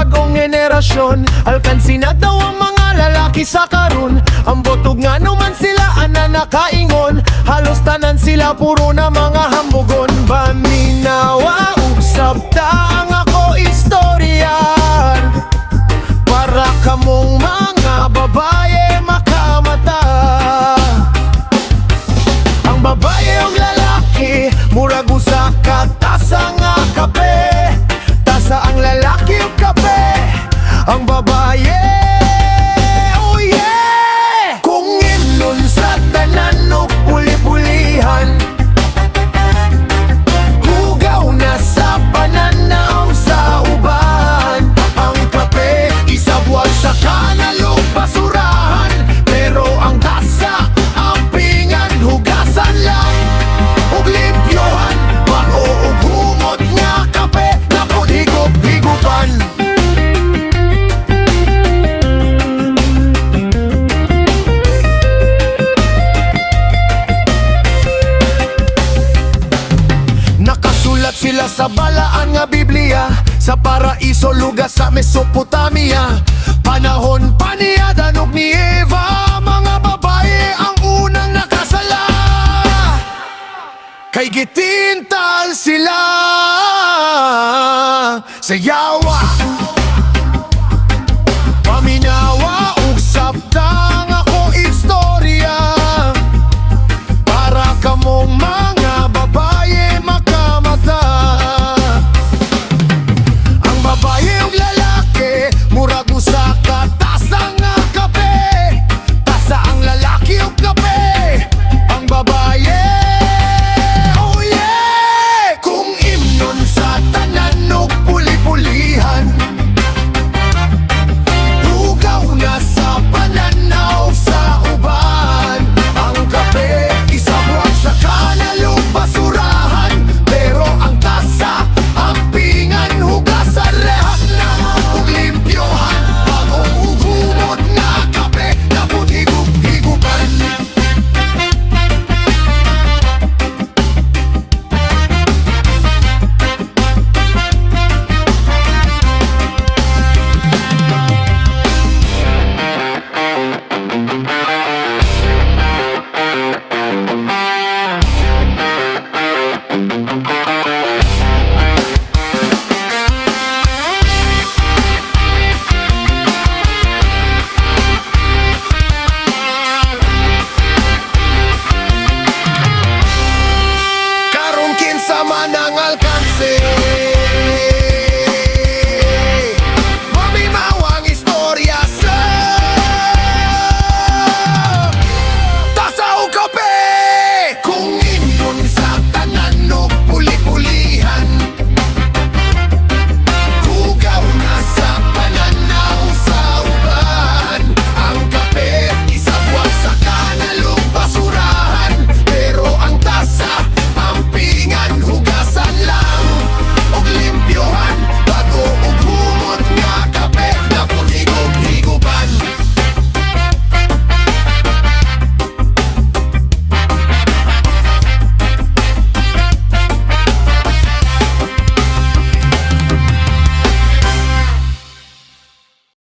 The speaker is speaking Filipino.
bagong henerasyon. Alkansi na daw ang mga lalaki sa karon. Ang botog nga naman sila ana nakaingon. Halos tanan sila puro na mga hambugon. Baminawa usab ta ang ako istoryan, para kamong mga babae makamata. Ang babae o lalaki murag usa ka tasa nga kape. Tasa ang lalaki o kape, ang babae, oh yeah! Kung imnon sa tanan o puli-pulihan, hugaw na sa pananaw sa uban. Ang kape isabuag sa kanalong basurahan, pero ang tasa, ang pingan, hugasan lang ug limpyohan. Bao ug humot nga kape na higop-higupan. Nakasulat sila sa balaan nga Biblia, sa paraiso lugar sa Mesopotamia. Panahon pa ni Adan ug ni Eva, mga babae ang unang nakasala. Kay gitintal sila sa yawa